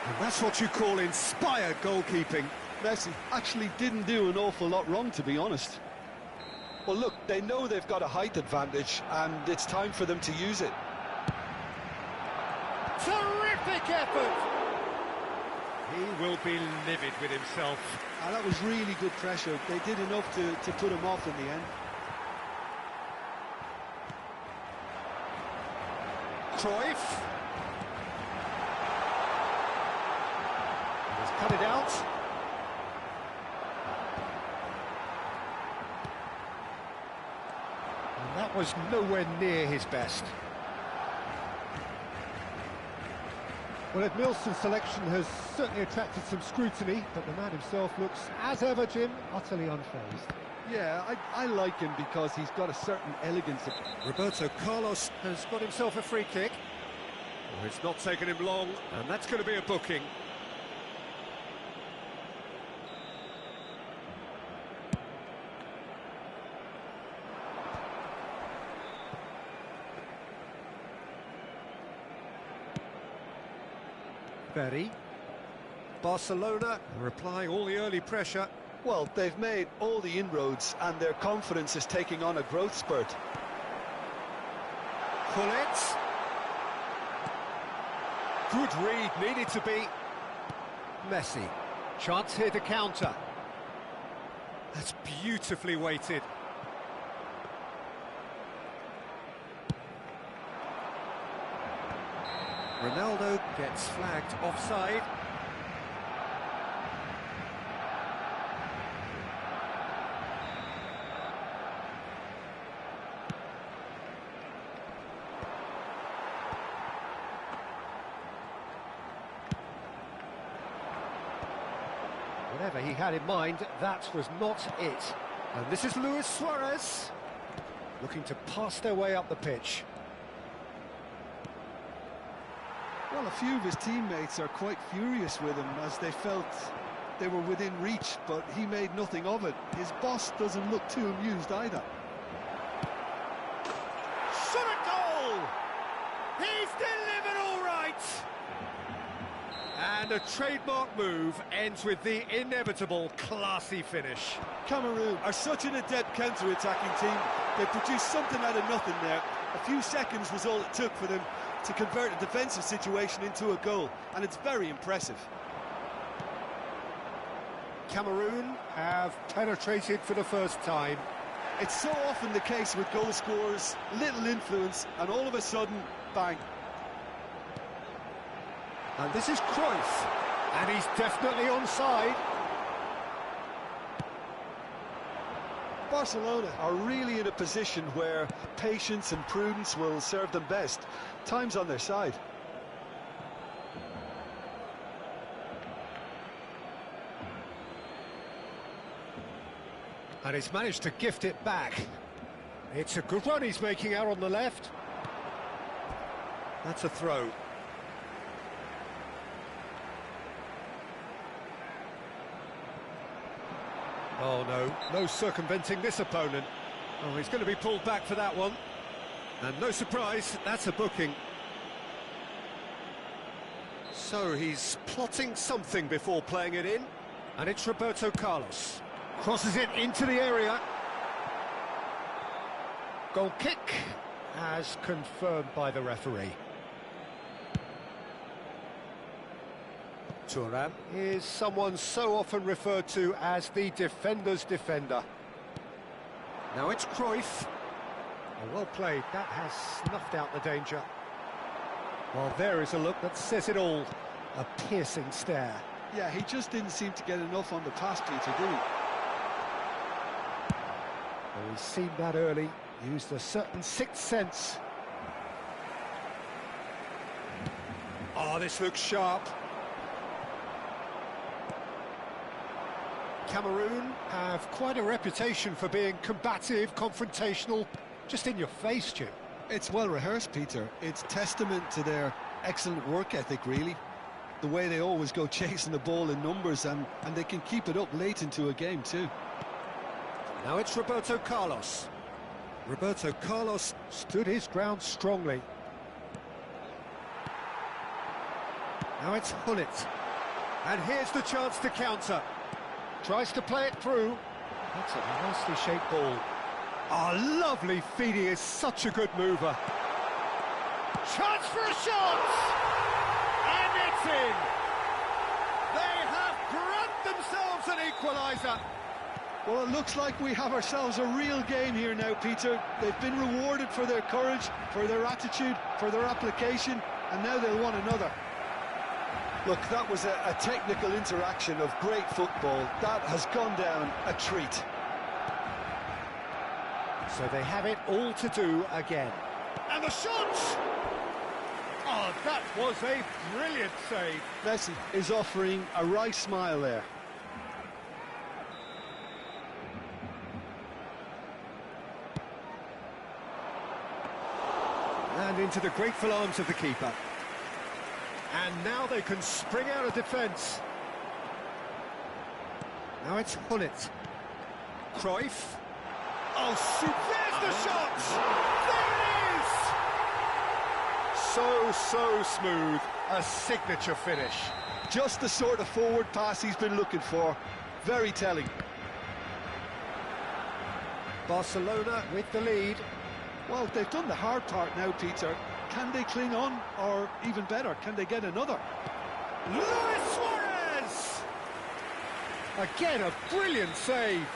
And that's what you call inspired goalkeeping. Messi actually didn't do an awful lot wrong, to be honest. Well, look, they know they've got a height advantage, and it's time for them to use it. Terrific effort! He will be livid with himself. And that was really good pressure. They did enough to put him off in the end. Cruyff. He's cut it out. And that was nowhere near his best. Well, Ed Milson's selection has certainly attracted some scrutiny, but the man himself looks, as ever, Jim, utterly unfazed. Yeah, I like him because he's got a certain elegance. Roberto Carlos has got himself a free kick. Oh, it's not taken him long, and that's going to be a booking. Berry. Barcelona are applying all the early pressure. Well, they've made all the inroads, and their confidence is taking on a growth spurt. Pullet. Good read, needed to be. Messi. Chance here to counter. That's beautifully weighted. Ronaldo gets flagged offside. Whatever he had in mind, that was not it. And this is Luis Suarez, looking to pass their way up the pitch. Well, a few of his teammates are quite furious with him as they felt they were within reach, but he made nothing of it. His boss doesn't look too amused either. Shot a goal! He's delivered all right! And a trademark move ends with the inevitable classy finish. Cameroon are such an adept counter-attacking team. They produced something out of nothing there. A few seconds was all it took for them to convert a defensive situation into a goal, and it's very impressive. Cameroon have penetrated for the first time. It's so often the case with goal scorers, little influence, and all of a sudden, bang. And this is Cruyff, and he's definitely onside. Barcelona are really in a position where patience and prudence will serve them best. Time's on their side. And he's managed to gift it back. It's a good run he's making out on the left. That's a throw. Oh no, no circumventing this opponent. Oh, he's going to be pulled back for that one. And no surprise, that's a booking. So he's plotting something before playing it in. And it's Roberto Carlos. Crosses it into the area. Goal kick, as confirmed by the referee. Thuram is someone so often referred to as the defender's defender. Now it's Cruyff. Oh, well played, that has snuffed out the danger. Well, there is a look that says it all. A piercing stare. Yeah, he just didn't seem to get enough on the pass, Peter, did he? Well, he's seen that early, used a certain sixth sense. Oh, this looks sharp. Cameroon have quite a reputation for being combative, confrontational, just in your face, Jim. It's well rehearsed, Peter. It's testament to their excellent work ethic, really. The way they always go chasing the ball in numbers, and they can keep it up late into a game too. Now it's Roberto Carlos. Roberto Carlos Stood his ground strongly. Now it's Hullet. And here's the chance to counter. Tries to play it through. That's a nicely shaped ball. Oh, lovely feed. He is such a good mover. Chance for a shot! And it's in! They have grabbed themselves an equaliser. Well, it looks like we have ourselves a real game here now, Peter. They've been rewarded for their courage, for their attitude, for their application, and now they'll want another. Look, that was a technical interaction of great football. That has gone down a treat. So they have it all to do again. And the shot! Oh, that was a brilliant save. Messi is offering a wry smile there. And into the grateful arms of the keeper. And now they can spring out of defence. Now it's Hullet. Cruyff. Oh, shoot, there's the shot! There it is! So smooth. A signature finish. Just the sort of forward pass he's been looking for. Very telling. Barcelona with the lead. Well, they've done the hard part now, Peter. Can they cling on, or even better, can they get another? Luis Suarez! Again, a brilliant save.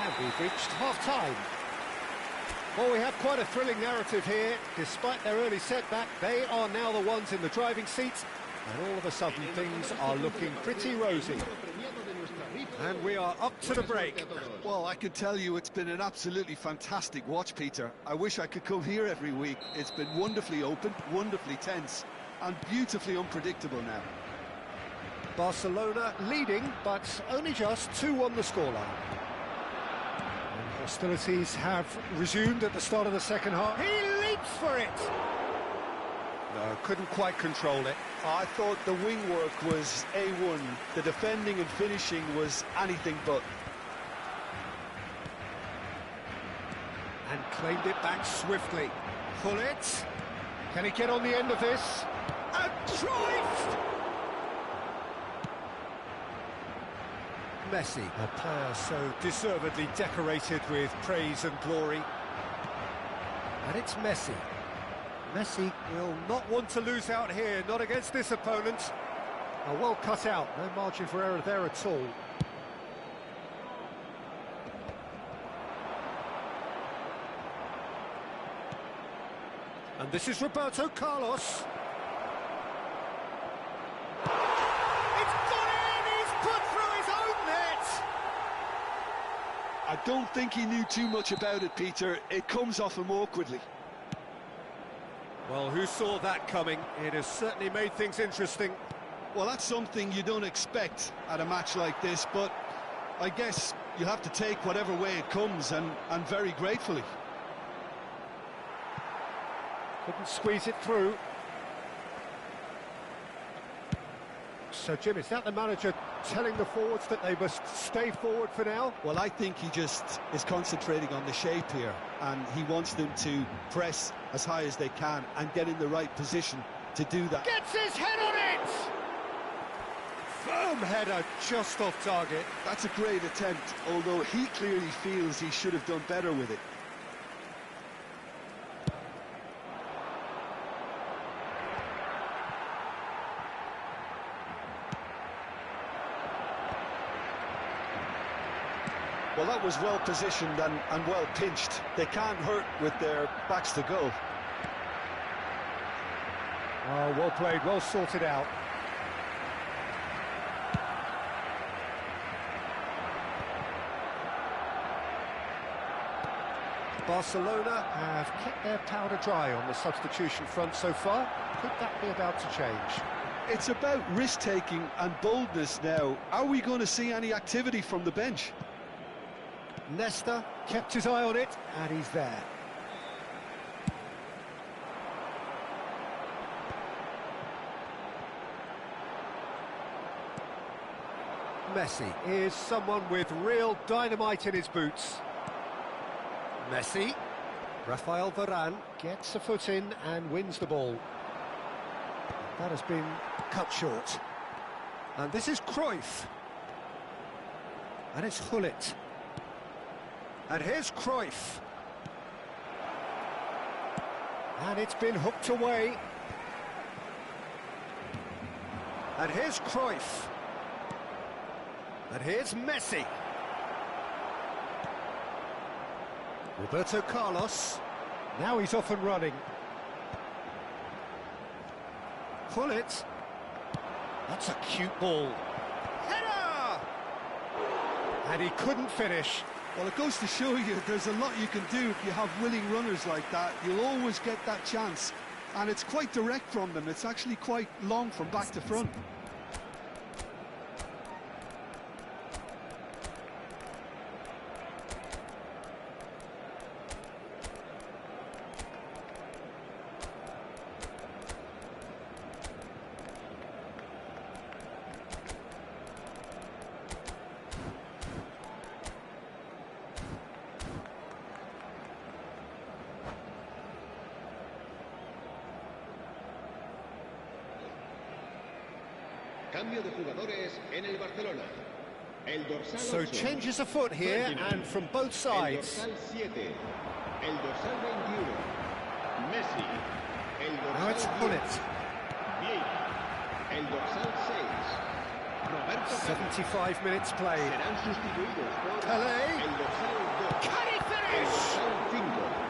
And we've reached half-time. Well, we have quite a thrilling narrative here. Despite their early setback, they are now the ones in the driving seats, and all of a sudden things are looking pretty rosy. And we are up to the break. Well, I can tell you it's been an absolutely fantastic watch, Peter. I wish I could come here every week. It's been wonderfully open, wonderfully tense, and beautifully unpredictable now. Barcelona leading, but only just 2 on the scoreline. Hostilities have resumed at the start of the second half. He leaps for it! No, couldn't quite control it. I thought the wing work was A1. The defending and finishing was anything but. And claimed it back swiftly. Hullet. Can he get on the end of this? And Cruyff! Messi, a player so deservedly decorated with praise and glory. And it's Messi. Messi will not want to lose out here, not against this opponent. Well cut out, no margin for error there at all. And this is Roberto Carlos. It's gone in! He's put through his own net! I don't think he knew too much about it, Peter. It comes off him awkwardly. Well, who saw that coming? It has certainly made things interesting. Well, that's something you don't expect at a match like this, but I guess you have to take whatever way it comes, and very gratefully. Couldn't squeeze it through. So, Jim, is that the manager telling the forwards that they must stay forward for now? Well, I think he just is concentrating on the shape here, and he wants them to press as high as they can and get in the right position to do that. Gets his head on it! Firm header, just off target. That's a great attempt, although he clearly feels he should have done better with it. Well, that was well positioned and well pinched. They can't hurt with their backs to goal. Oh, well played, well sorted out. Barcelona have kept their powder dry on the substitution front so far. Could that be about to change? It's about risk-taking and boldness now. Are we going to see any activity from the bench? Nesta kept his eye on it, and he's there. Messi is someone with real dynamite in his boots. Messi. Rafael Varane gets a foot in and wins the ball. That has been cut short. And this is Cruyff. And it's Gullit. And here's Cruyff. And it's been hooked away. And here's Cruyff. And here's Messi. Roberto Carlos. Now he's off and running. Gullit. That's a cute ball. Header! And he couldn't finish. Well, it goes to show you there's a lot you can do if you have willing runners like that. You'll always get that chance. And it's quite direct from them. It's actually quite long from back to front. Cambio de jugadores en el Barcelona. El dorsal So 8. changes a foot here, and from both sides. El dorsal 7. El dorsal 21. Messi. El dorsal Now it's 10. Gullit. Vieira. El dorsal 6. Roberto 75 minutes played. serán sustituidos por Pelé. el dorsal 2. Can he El finish? dorsal 5.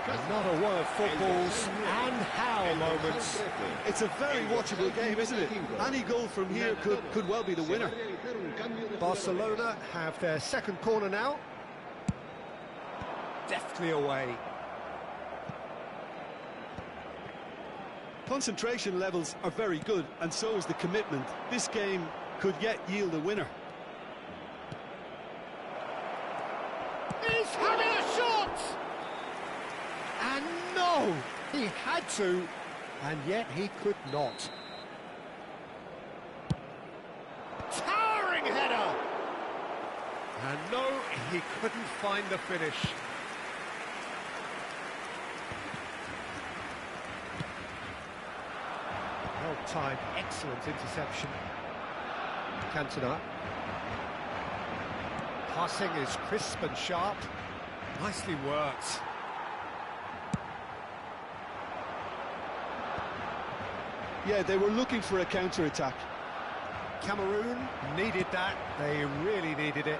Another one of football's and how moments. It's a very watchable game, isn't it? Any goal from here could well be the winner. Barcelona have their second corner now. Deftly away. Concentration levels are very good, and so is the commitment. This game could yet yield a winner. He's having a shot! And no! He had to, and yet he could not. Towering header! And no, he couldn't find the finish. Well-timed, excellent interception. Cantona. Passing is crisp and sharp. Nicely worked. Yeah, they were looking for a counter-attack. Cameroon needed that. They really needed it.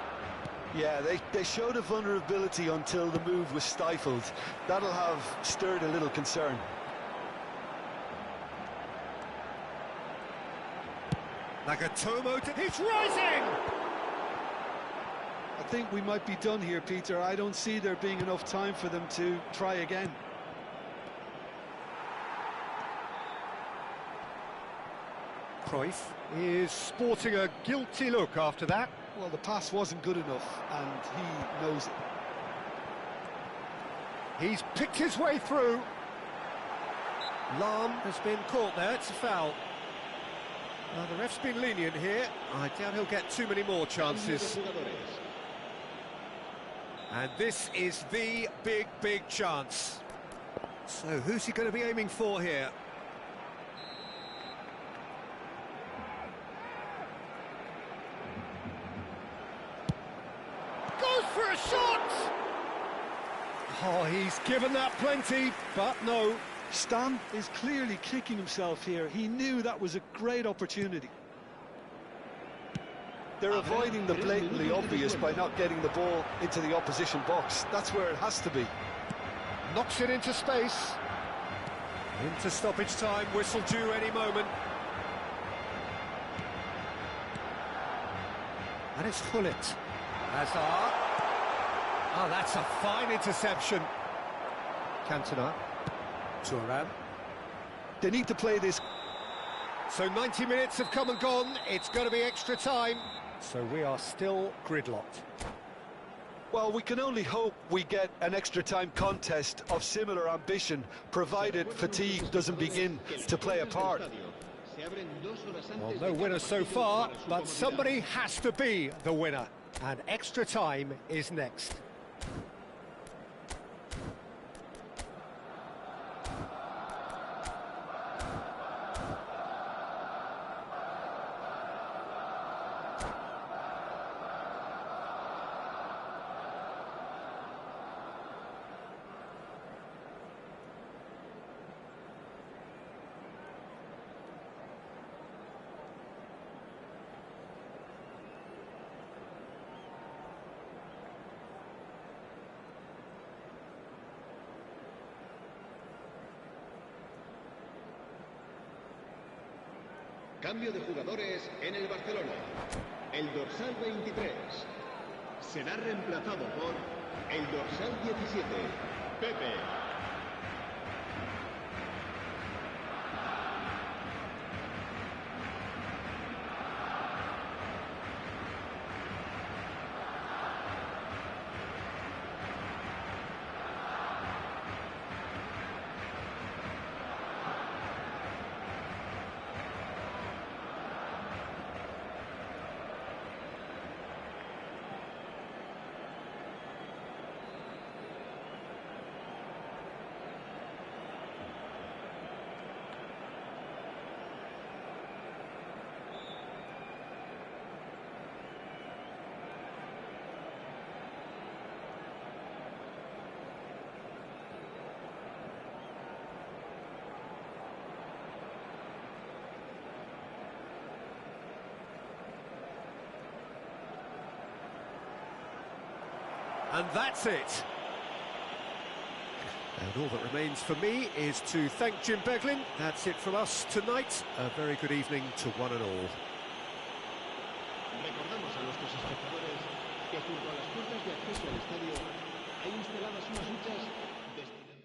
Yeah, they showed a vulnerability until the move was stifled. That'll have stirred a little concern. Nagatomo, he's rising! I think we might be done here, Peter. I don't see there being enough time for them to try again. Cruyff is sporting a guilty look after that. Well, the pass wasn't good enough, and he knows it. He's picked his way through. Lahm has been caught there, it's a foul. The ref's been lenient here. I doubt he'll get too many more chances. And this is the big chance. So who's he going to be aiming for here? Goes for a shot! Oh, he's given that plenty, but no. Stan is clearly kicking himself here. He knew that was a great opportunity. They're avoiding the blatantly obvious by not getting the ball into the opposition box. That's where it has to be. Knocks it into space. Into stoppage time, whistle due any moment. And it's Gullit. Hazard. Oh, that's a fine interception. Cantona. Thuram. They need to play this. So 90 minutes have come and gone. It's going to be extra time. So we are still gridlocked. Well, we can only hope we get an extra time contest of similar ambition, provided fatigue doesn't begin to play a part. Well, no winner so far, but somebody has to be the winner. And extra time is next. Cambio de jugadores en el Barcelona. El dorsal 23 será reemplazado por el dorsal 17, Pepe. And that's it. And all that remains for me is to thank Jim Beglin. That's it from us tonight. A very good evening to one and all. Recordamos a nuestros espectadores que junto a las puertas de acceso al estadio hay instaladas unas duchas destinadas.